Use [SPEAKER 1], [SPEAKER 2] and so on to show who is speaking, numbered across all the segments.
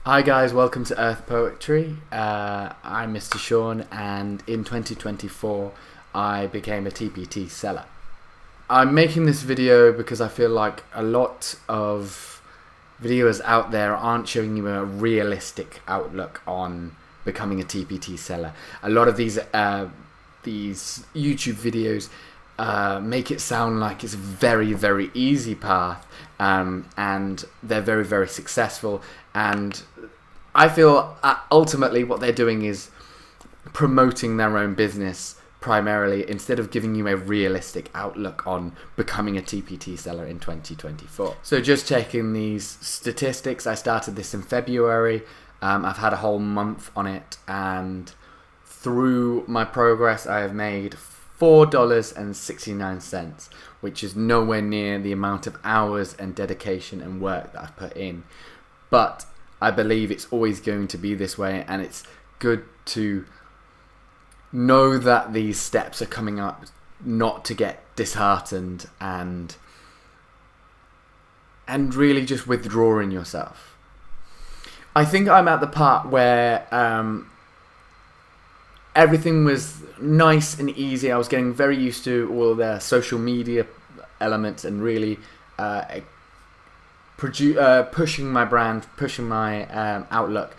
[SPEAKER 1] Hi guys, welcome to Earth Poetry. I'm Mr. Sean, and in 2024 I became a TPT seller. I'm making this video because I feel like a lot of videos out there aren't showing you a realistic outlook on becoming a TPT seller. A lot of these YouTube videos make it sound like it's a very easy path, and they're very successful, and I feel ultimately what they're doing is promoting their own business primarily, instead of giving you a realistic outlook on becoming a TPT seller in 2024. So just checking these statistics, I started this in February. I've had a whole month on it, and through my progress I have made $4.69, which is nowhere near the amount of hours and dedication and work that I've put in. But I believe it's always going to be this way, and it's good to know that these steps are coming up, not to get disheartened and really just withdrawing yourself. I think I'm at the part where everything was nice and easy. I was getting very used to all the social media elements and really pushing my brand, pushing my outlook.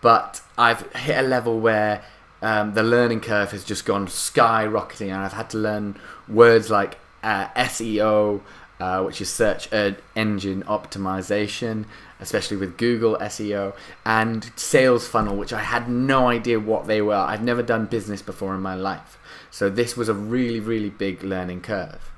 [SPEAKER 1] But I've hit a level where the learning curve has just gone skyrocketing, and I've had to learn words like SEO, which is search engine optimization, especially with Google SEO, and sales funnel, which I had no idea what they were. I've never done business before in my life, so this was a really big learning curve.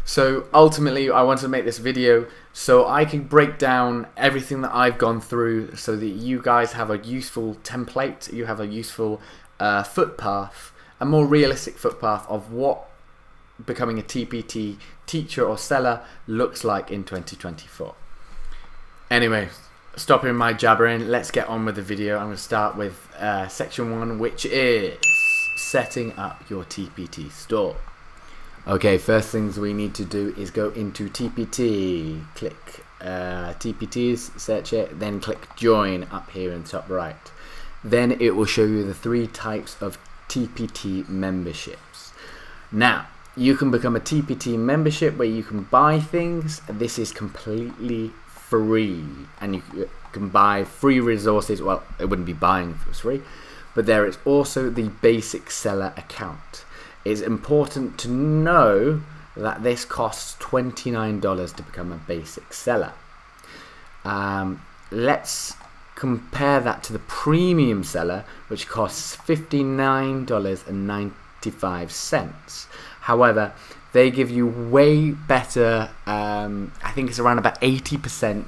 [SPEAKER 1] So ultimately I wanted to make this video so I can break down everything that I've gone through, so that you guys have a useful template, you have a useful footpath, a more realistic footpath of what becoming a TPT teacher or seller looks like in 2024. Anyway, stopping my jabbering, let's get on with the video. I'm going to start with section 1, which is setting up your TPT store. Okay, first things we need to do is go into TPT, click TPTs, search it, then click join up here in the top right. Then it will show you the 3 types of TPT memberships. Now, you can become a TPT membership where you can buy things. This is completely free, and you can buy free resources. Well, it wouldn't be buying if it was free, but there is also the basic seller account. It's important to know that this costs $29 to become a basic seller. Let's compare that to the premium seller, which costs $59.95. However, they give you way better, I think it's around about 80%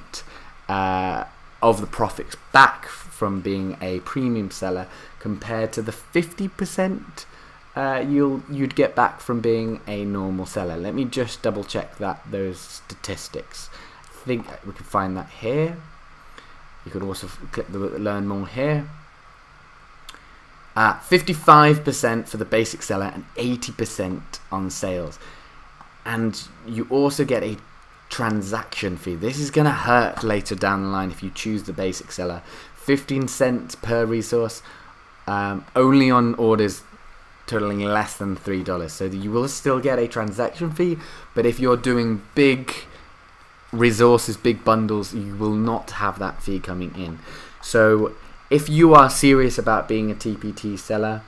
[SPEAKER 1] of the profits back from being a premium seller, compared to the 50% you'd get back from being a normal seller. Let me just double check those statistics. I think we can find that here. You could also click the learn more here. 55% for the basic seller and 80% on sales. And you also get a transaction fee. This is going to hurt later down the line if you choose the basic seller. 15 cents per resource, only on orders totaling less than $3. So you will still get a transaction fee, but if you're doing big resources, big bundles, you will not have that fee coming in. So if you are serious about being a TPT seller,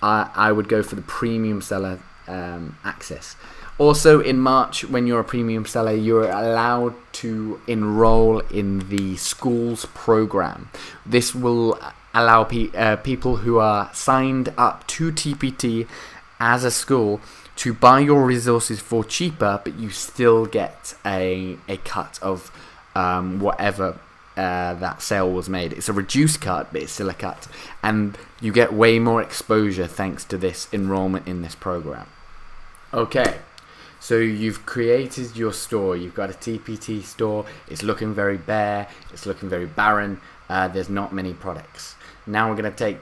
[SPEAKER 1] I would go for the premium seller access. Also, in March, when you're a premium seller, you're allowed to enroll in the school's program. This will allow people who are signed up to TPT as a school to buy your resources for cheaper, but you still get a cut of whatever that sale was made. It's a reduced cut, but it's still a cut, and you get way more exposure thanks to this enrollment in this program. Okay, so you've created your store. You've got a TPT store. It's looking very bare. It's looking very barren. There's not many products. Now we're going to take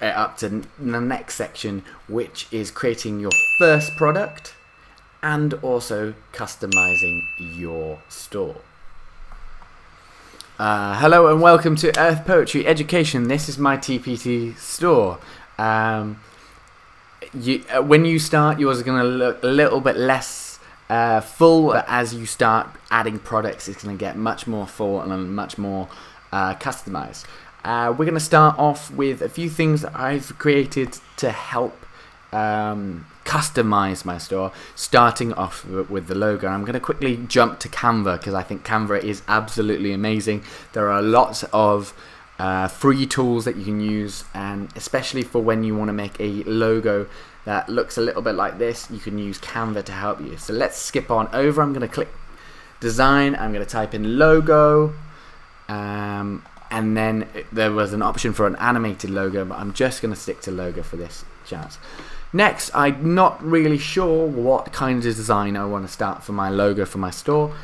[SPEAKER 1] it up to the next section, which is creating your first product and also customizing your store. Hello and welcome to Earth Poetry Education. This is my TPT store. When you start, yours is going to look a little bit less full, but as you start adding products, it's going to get much more full and much more customized. We're going to start off with a few things that I've created to help customize my store, starting off with the logo. I'm going to quickly jump to Canva because I think Canva is absolutely amazing. There are lots of free tools that you can use, and especially for when you want to make a logo that looks a little bit like this, you can use Canva to help you. So let's skip on over. I'm going to click design. I'm going to type in logo, and then there was an option for an animated logo, but I'm just going to stick to logo for this chance. Next, I'm not really sure what kind of design I want to start for my logo for my store,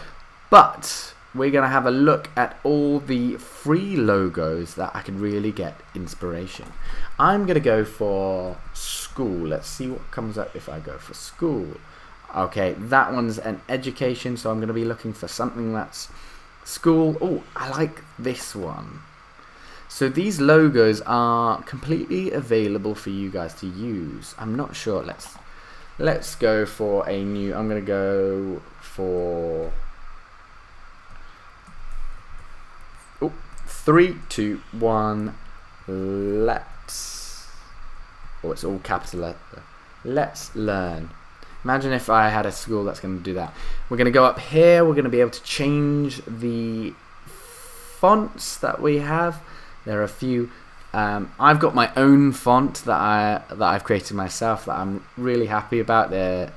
[SPEAKER 1] but we're going to have a look at all the free logos that I could really get inspiration. I'm going to go for school. Let's see what comes up if I go for school. Okay, that one's an education, so I'm going to be looking for something that's school. Oh, I like this one. So these logos are completely available for you guys to use. I'm not sure. Let's go for a new. I'm going to go for 3, 2, 1. Let's. Oh, it's all capital letter. Let's learn. Imagine if I had a school that's going to do that. We're going to go up here. We're going to be able to change the fonts that we have. There are a few. I've got my own font that I've created myself that I'm really happy about. They're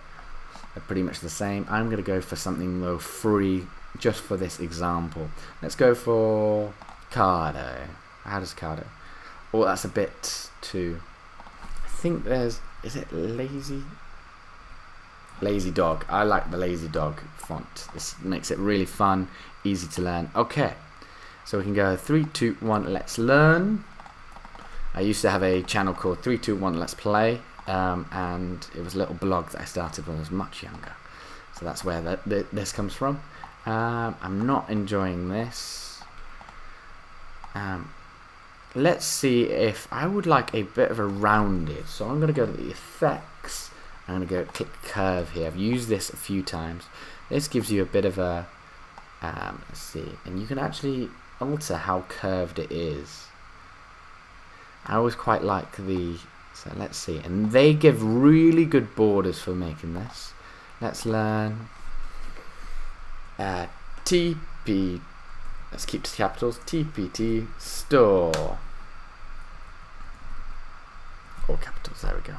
[SPEAKER 1] pretty much the same. I'm going to go for something though free just for this example. Let's go for Cardo. How does Cardo? Oh, that's a bit too. I think is it Lazy Dog. I like the Lazy Dog font. This makes it really fun, easy to learn. Okay. So we can go 3, 2, 1, let's learn. I used to have a channel called 3, 2, 1, let's play, and it was a little blog that I started when I was much younger. So that's where this comes from. I'm not enjoying this. Let's see if I would like a bit of a rounded. So I'm going to go to the effects. I'm going to go click curve here. I've used this a few times. This gives you a bit of a, let's see, and you can actually alter how curved it is. I always quite like the, so let's see, and they give really good borders for making this. Let's learn TP, let's keep the capitals, TPT store, all capitals, there we go.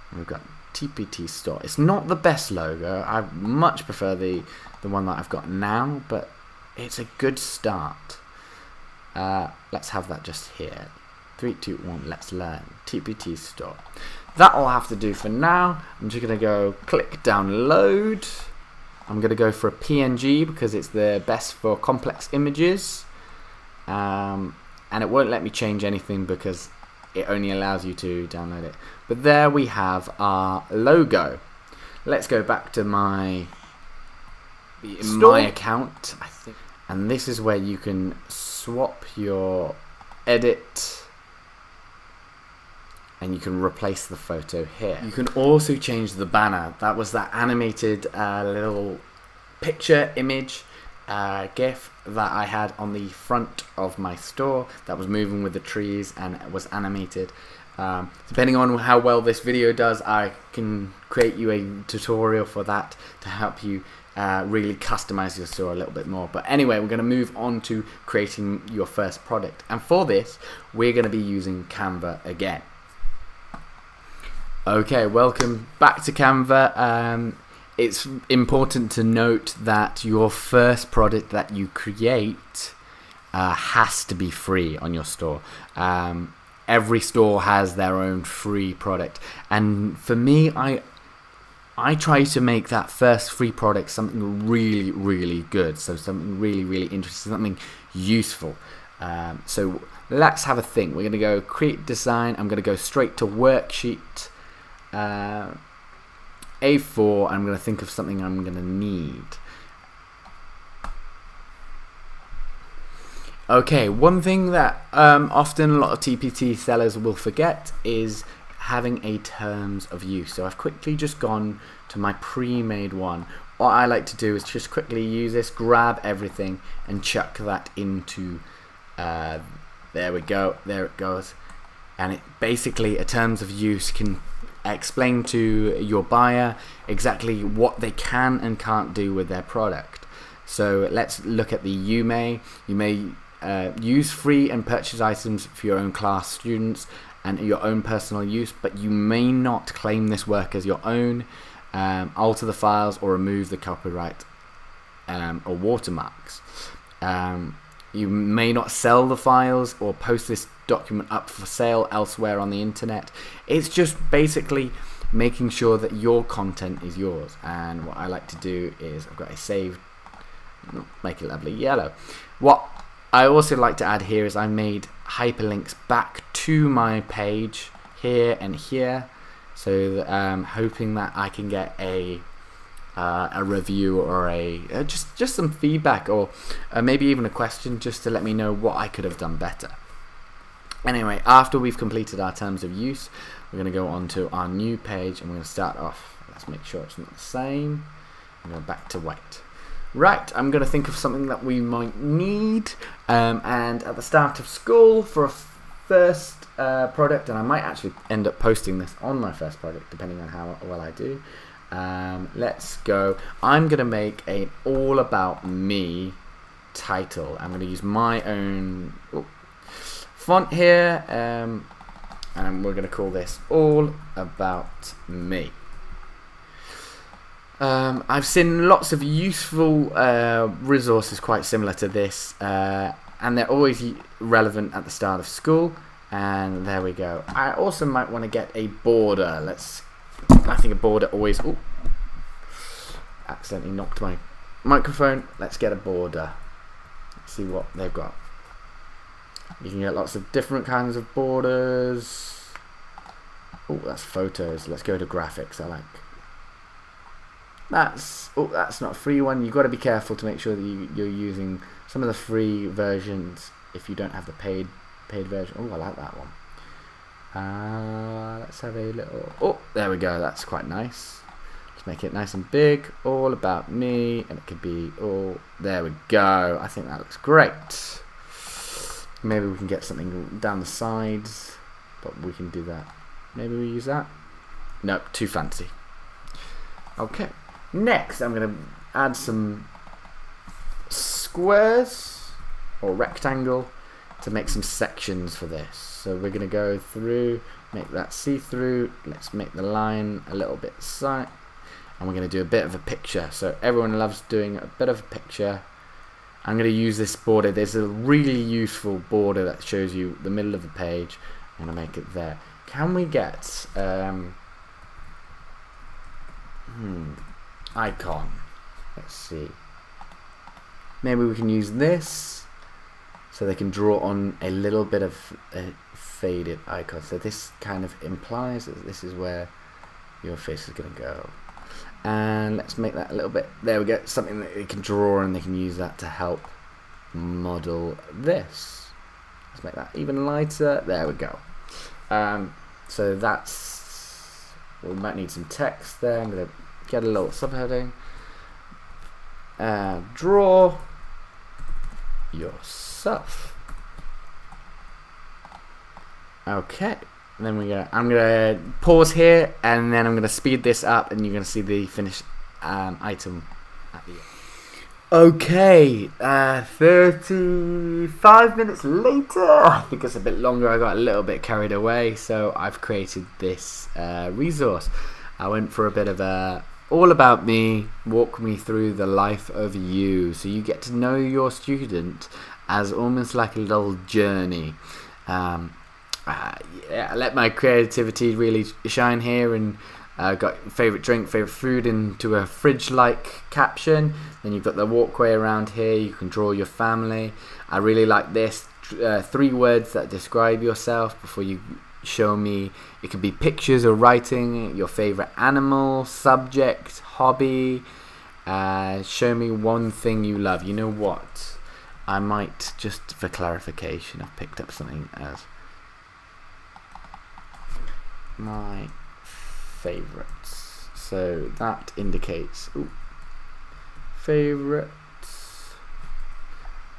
[SPEAKER 1] And we've got TPT store. It's not the best logo. I much prefer the one that I've got now, but it's a good start. Let's have that just here. 3, 2, 1, let's learn. TPT store. That'll have to do for now. I'm just going to go click download. I'm going to go for a PNG because it's the best for complex images. And it won't let me change anything because it only allows you to download it. But there we have our logo. Let's go back to my account, I think. And this is where you can swap your edit, and you can replace the photo here. You can also change the banner. That was that animated little picture image GIF that I had on the front of my store that was moving with the trees and it was animated. Depending on how well this video does, I can create you a tutorial for that to help you really customize your store a little bit more. But anyway, we're going to move on to creating your first product, and for this we're going to be using Canva again. Okay, welcome back to Canva. It's important to note that your first product that you create has to be free on your store. Every store has their own free product, and for me, I try to make that first free product something really, really good. So something really, really interesting, something useful. So let's have a think. We're going to go create design. I'm going to go straight to worksheet. A4. I'm going to think of something I'm going to need. Okay, one thing that often a lot of TPT sellers will forget is having a terms of use. So I've quickly just gone to my pre-made one. What I like to do is just quickly use this, grab everything and chuck that into, there we go, there it goes. And it basically, a terms of use can explain to your buyer exactly what they can and can't do with their product. So let's look at the you may use free and purchase items for your own class students and your own personal use, but you may not claim this work as your own, alter the files or remove the copyright or watermarks. You may not sell the files or post this document up for sale elsewhere on the internet. It's just basically making sure that your content is yours. And what I like to do is, I've got a saved, make it lovely yellow. What I also like to add here is I made hyperlinks back to my page here and here, so that, hoping that I can get a review or just some feedback, or maybe even a question, just to let me know what I could have done better. Anyway, after we've completed our terms of use, we're going to go on to our new page and we're going to start off. Let's make sure it's not the same. I'm going back to white. Right, I'm going to think of something that we might need, and at the start of school for a first product, and I might actually end up posting this on my first product depending on how well I do. Let's go. I'm going to make an all about me title. I'm going to use my own font here, and we're going to call this all about me. I've seen lots of useful resources quite similar to this, and they're always relevant at the start of school, and there we go. I also might want to get a border. I think a border always, accidentally knocked my microphone. Let's get a border. Let's see what they've got. You can get lots of different kinds of borders. Oh, that's photos. Let's go to graphics. I like. That's not a free one. You've got to be careful to make sure that you're using some of the free versions if you don't have the paid version. Oh, I like that one. Let's have a little. Oh, there we go. That's quite nice. Let's make it nice and big. All about me, and it could be all. There we go. I think that looks great. Maybe we can get something down the sides, but we can do that. Maybe we use that. Nope, too fancy. Okay. Next, I'm going to add some squares or rectangle to make some sections for this. So we're going to go through, make that see-through. Let's make the line a little bit side, and we're going to do a bit of a picture. So everyone loves doing a bit of a picture. I'm going to use this border. There's a really useful border that shows you the middle of the page. I'm going to make it there. Can we get icon? Let's see. Maybe we can use this so they can draw on a little bit of a faded icon. So this kind of implies that this is where your face is going to go. And let's make that a little bit, there we go, something that they can draw, and they can use that to help model this. Let's make that even lighter. There we go. So that's, we might need some text there. I'm going to get a little subheading. Draw yourself. Okay. And then I'm gonna pause here, and then I'm gonna speed this up, and you're gonna see the finished item at the end. Okay, 35 minutes later. I think it's a bit longer. I got a little bit carried away, so I've created this resource. I went for a bit of a all about me, walk me through the life of you, so you get to know your student as almost like a little journey. Yeah, I let my creativity really shine here, and got favourite drink, favourite food into a fridge-like caption. Then you've got the walkway around here. You can draw your family. I really like this. 3 words that describe yourself before you show me. It could be pictures or writing, your favourite animal, subject, hobby. Show me one thing you love. You know what? I might, just for clarification, I've picked up something as my favourites. So that indicates favourites.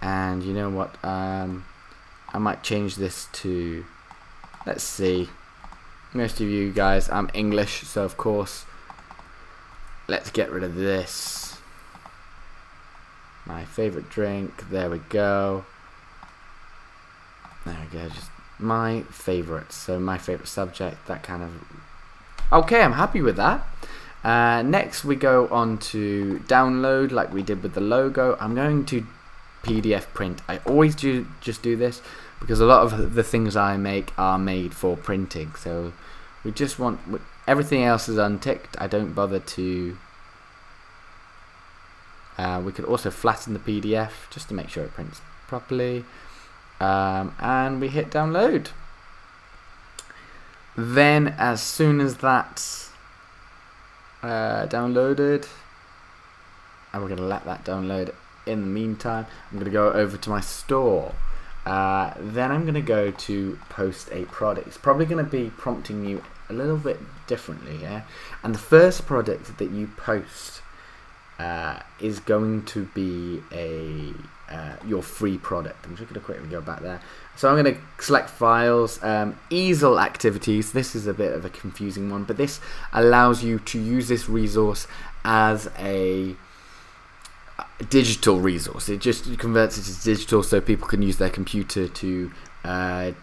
[SPEAKER 1] And you know what? I might change this to, let's see. Most of you guys, I'm English, so of course, let's get rid of this. My favourite drink, there we go. There we go, just my favourites. So my favourite subject, that kind of... Okay, I'm happy with that. Next we go on to download, like we did with the logo. I'm going to PDF print. I always just do this because a lot of the things I make are made for printing. So we just want... Everything else is unticked. I don't bother to... we could also flatten the PDF just to make sure it prints properly. And we hit download. Then as soon as that's downloaded, and we're going to let that download. In the meantime, I'm going to go over to my store. Then I'm going to go to post a product. It's probably going to be prompting you a little bit differently, yeah? And the first product that you post is going to be your free product. I'm just going to quickly go back there. So I'm going to select files, easel activities. This is a bit of a confusing one, but this allows you to use this resource as a digital resource. It just converts it to digital so people can use their computer to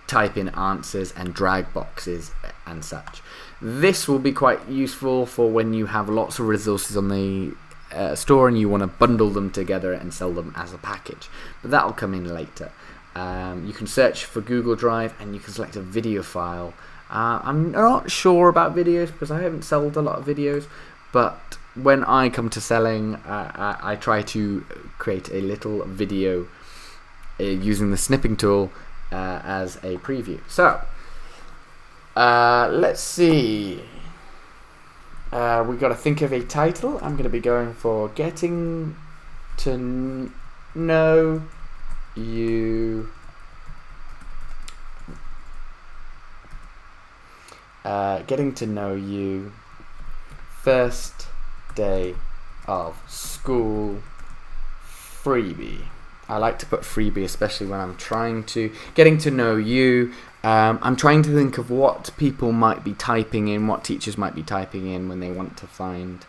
[SPEAKER 1] type in answers and drag boxes and such. This will be quite useful for when you have lots of resources on the store and you want to bundle them together and sell them as a package, but that'll come in later. You can search for Google Drive and you can select a video file. I'm not sure about videos because I haven't sold a lot of videos, but when I come to selling, I try to create a little video using the snipping tool as a preview. So let's see. We've got to think of a title. I'm going to be going for Getting to Know You. Getting to Know You. First Day of School freebie. I like to put freebie, especially when I'm trying to getting to know you. I'm trying to think of what people might be typing in, what teachers might be typing in when they want to find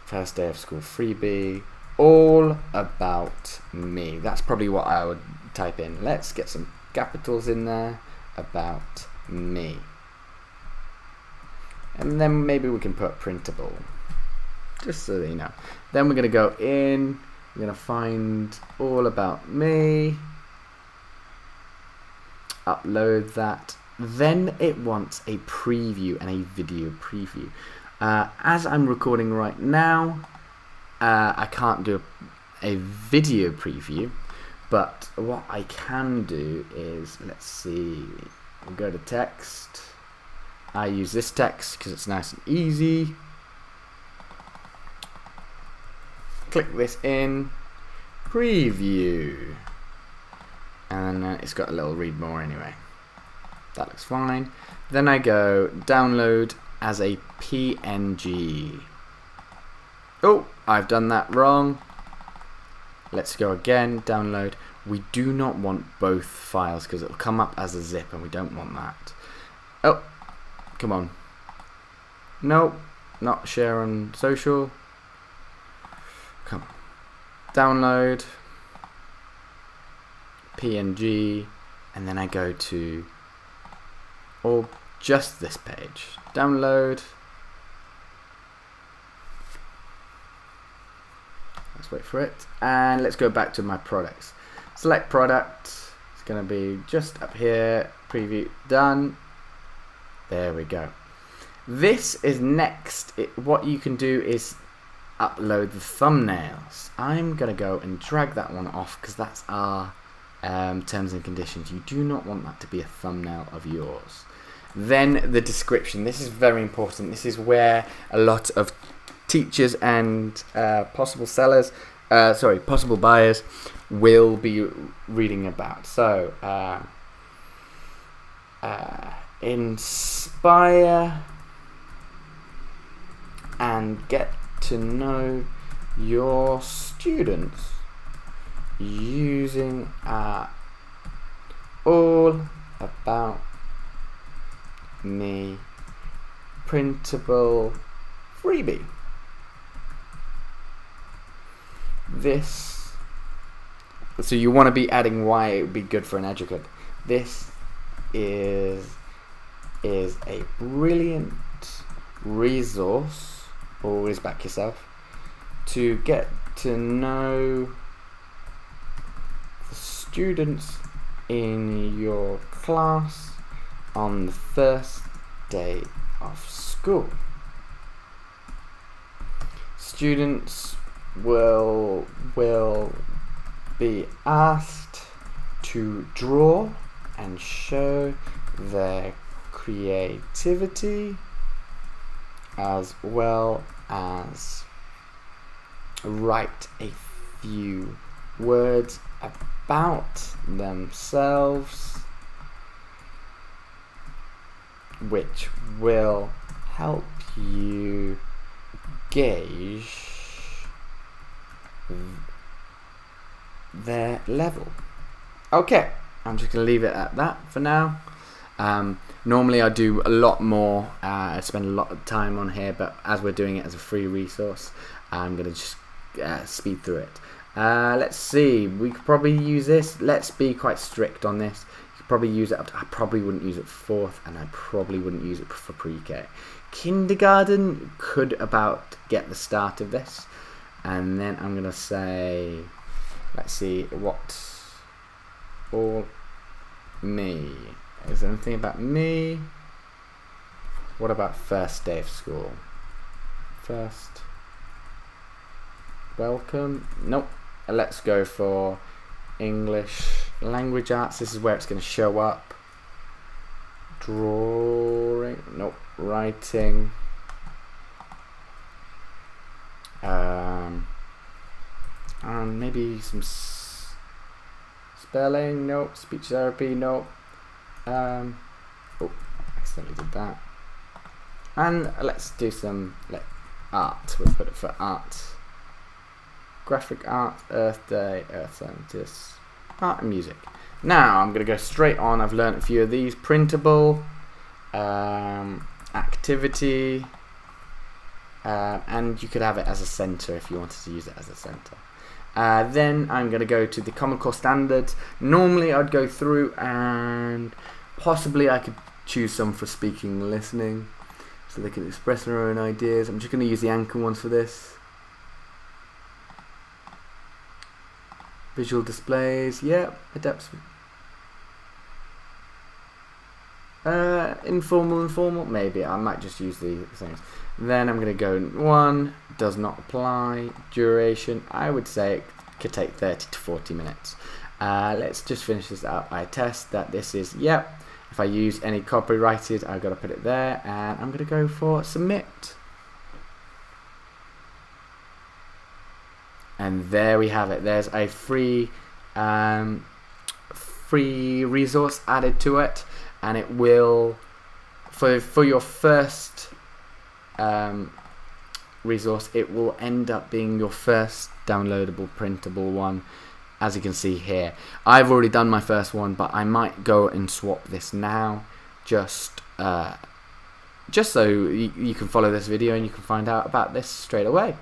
[SPEAKER 1] first day of school freebie, all about me. That's probably what I would type in. Let's get some capitals in there, about me. And then maybe we can put printable, just so that you know. Then we're going to go in, we're going to find all about me, upload that. Then it wants a preview and a video preview. As I'm recording right now, I can't do a video preview, but what I can do is, let's see, we'll go to text. I use this text because it's nice and easy. Click this in, preview, and it's got a little read more anyway. That looks fine. Then I go download as a PNG. Oh, I've done that wrong. Let's go again, download. We do not want both files because it'll come up as a zip and we don't want that. Oh, come on. Nope, not share on social. Come on. Download, PNG, and then I go to, or just this page. Download. Let's wait for it. And let's go back to my products. Select product. It's going to be just up here. Preview. Done. There we go. This is next. What you can do is upload the thumbnails. I'm going to go and drag that one off because that's our terms and conditions. You do not want that to be a thumbnail of yours. Then the description. This is very important. This is where a lot of teachers and possible sellers possible buyers will be reading about. So, inspire and get to know your students using all about me printable freebie. So you want to be adding why it would be good for an educator. This is a brilliant resource, always back yourself, to get to know the students in your class on the first day of school. Students will be asked to draw and show their creativity, as well as write a few words about themselves, which will help you gauge their level. Okay, I'm just going to leave it at that for now. Normally I do a lot more, I spend a lot of time on here, but as we're doing it as a free resource, I'm going to just speed through it. Let's see, we could probably use this. Let's be quite strict on this. You could probably use it up to, I probably wouldn't use it for 4th, and I probably wouldn't use it for pre-K. Kindergarten could about get the start of this, and then I'm going to say, let's see, what all me. Is there anything about me? What about first day of school? First. Welcome. Nope. Let's go for English language arts. This is where it's going to show up. Drawing. Nope. Writing. And maybe some spelling. Nope. Speech therapy. Nope. Oh, accidentally did that. And let's do some art. We'll put it for art. Graphic art, Earth Day, Earth Scientists, art and music. Now I'm going to go straight on. I've learned a few of these. Printable, activity, and you could have it as a center if you wanted to use it as a center. Then I'm going to go to the Common Core Standards. Normally I'd go through and possibly I could choose some for speaking and listening so they can express their own ideas. I'm just going to use the anchor ones for this. Visual displays, yeah, adapts. Informal, maybe. I might just use the things. Then I'm going to go 1, does not apply. Duration, I would say it could take 30 to 40 minutes. Let's just finish this up. I test that this is, yep. If I use any copyrighted, I've got to put it there. And I'm going to go for submit. And there we have it. There's a free resource added to it, and it will for your first resource, it will end up being your first downloadable printable one, as you can see here. I've already done my first one, but I might go and swap this now, just so you can follow this video and you can find out about this straight away.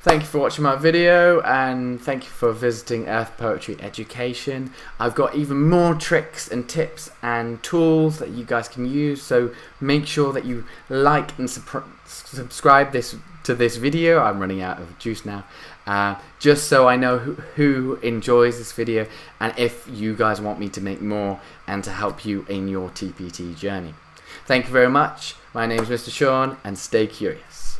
[SPEAKER 1] Thank you for watching my video, and thank you for visiting Earth Poetry Education. I've got even more tricks and tips and tools that you guys can use, so make sure that you like and subscribe to this video. I'm running out of juice now. Just so I know who enjoys this video, and if you guys want me to make more and to help you in your TPT journey. Thank you very much. My name is Mr. Sean, and stay curious.